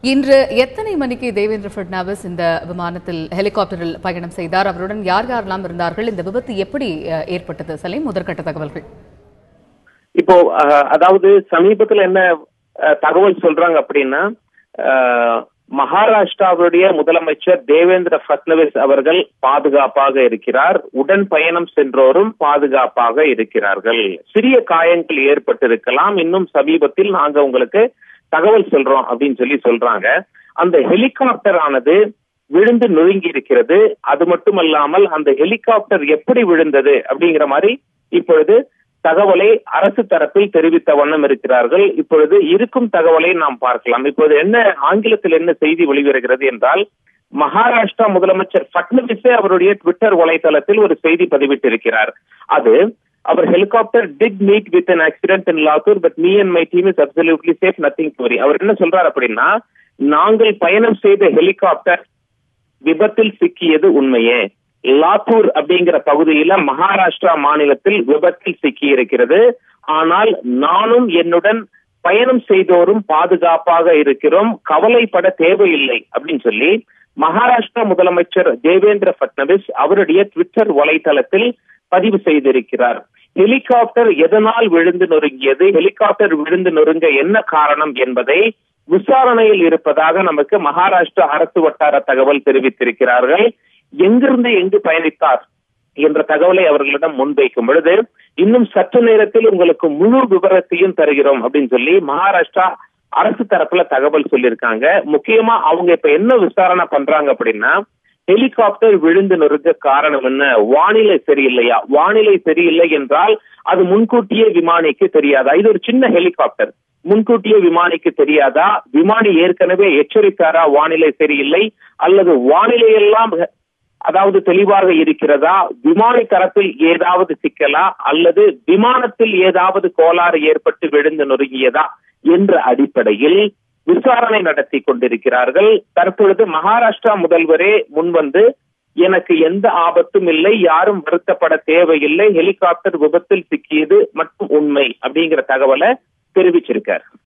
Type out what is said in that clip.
இன்று எத்தனை மணிக்கு தேவேந்திர ஃபட்னாவிஸ் இந்த விமானத்தில் ஹெலிகாப்டரில் பயணம் செய்தார்? அவருடன் யார் யாரெல்லாம் இருந்தார்கள்? இந்த விபத்து எப்படி ஏற்பட்டது? சலீம், முதற்கட்ட தகவல்கள். இப்போ அதாவது சமீபத்தில் என்ன தகவல் சொல்றாங்க அப்படின்னா, மகாராஷ்டிராவுடைய முதலமைச்சர் தேவேந்திர ஃபட்னவிஸ் அவர்கள் பாதுகாப்பாக இருக்கிறார். உடன் பயணம் சென்றோரும் பாதுகாப்பாக இருக்கிறார்கள். சிறிய காயங்கள் ஏற்பட்டிருக்கலாம். இன்னும் சமீபத்தில் நாங்க உங்களுக்கு தகவல் சொல்றோம் அப்படின்னு சொல்றாங்க. அந்த ஹெலிகாப்டர் ஆனது விழுந்து நொறுங்கி இருக்கிறது. அது மட்டுமல்லாமல் அந்த ஹெலிகாப்டர் எப்படி விழுந்தது அப்படிங்கிற மாதிரி இப்பொழுது தகவலை அரசு தரப்பில் தெரிவித்த வண்ணம் இருக்கிறார்கள். இப்பொழுது இருக்கும் தகவலை நாம் பார்க்கலாம். இப்போது ஆங்கிலத்தில் என்ன செய்தி வெளிவருகிறது என்றால், மகாராஷ்டிரா முதலமைச்சர் ஃபட்னவிஸே அவருடைய ட்விட்டர் வலைதளத்தில் ஒரு செய்தி பதிவிட்டிருக்கிறார். அது, அவர் helicopter did meet with an accident in Latur, but me and my team is absolutely safe, nothing to worry. அவர் என்ன சொல்றார் அப்படின்னா, நாங்கள் பயணம் செய்த ஹெலிகாப்டர் விபத்தில் சிக்கியது உண்மையே. லாத்தூர் அப்படிங்கிற பகுதியில மகாராஷ்டிரா மாநிலத்தில் விபத்தில் சிக்கி இருக்கிறது. ஆனால் நானும் என்னுடன் பயணம் செய்தோரும் பாதுகாப்பாக இருக்கிறோம், கவலைப்பட தேவையில்லை அப்படின்னு சொல்லி மகாராஷ்டிரா முதலமைச்சர் தேவேந்திர ஃபட்னவிஸ் அவருடைய ட்விட்டர் வலைதளத்தில் பதிவு செய்திருக்கிறார். ஹெலிகாப்டர் எதனால் விழுந்து நொறுங்கியது, ஹெலிகாப்டர் விழுந்து நொறுங்க என்ன காரணம் என்பதை விசாரணையில் இருப்பதாக நமக்கு மகாராஷ்டிரா அரசு வட்டார தகவல் தெரிவித்திருக்கிறார்கள். எங்கிருந்து எங்கு பயணித்தார் என்ற தகவலை அவர்களிடம் முன்வைக்கும் பொழுது, இன்னும் சற்று நேரத்தில் உங்களுக்கு முழு விவரத்தையும் தருகிறோம் அப்படின்னு சொல்லி மகாராஷ்டிரா அரசு தரப்புல தகவல் சொல்லியிருக்காங்க. முக்கியமா அவங்க இப்ப என்ன விசாரணை பண்றாங்க அப்படின்னா, ஹெலிகாப்டர் விழுந்து நொறுங்க காரணம் என்ன? வானிலை சரியில்லையா? வானிலை சரியில்லை என்றால் அது முன்கூட்டியே விமானிக்கு தெரியாதா? இது ஒரு சின்ன ஹெலிகாப்டர், முன்கூட்டியே விமானிக்கு தெரியாதா? விமானி ஏற்கனவே எச்சரித்தாரா வானிலை சரியில்லை? அல்லது வானிலை எல்லாம் அதாவது தெளிவாக இருக்கிறதா? விமானி தரப்பில் ஏதாவது சிக்கலா? அல்லது விமானத்தில் ஏதாவது கோளாறு ஏற்பட்டு விழுந்து நொறுங்கியதா என்ற அடிப்படையில் விசாரணை நடத்தி கொண்டிருக்கிறார்கள். தற்பொழுது மகாராஷ்டிரா முதல்வரே முன்வந்து, எனக்கு எந்த ஆபத்தும் இல்லை, யாரும் வருத்தப்பட தேவையில்லை, ஹெலிகாப்டர் விபத்தில் சிக்கியது மட்டும் உண்மை அப்படிங்கிற தகவலை தெரிவிச்சிருக்கார்.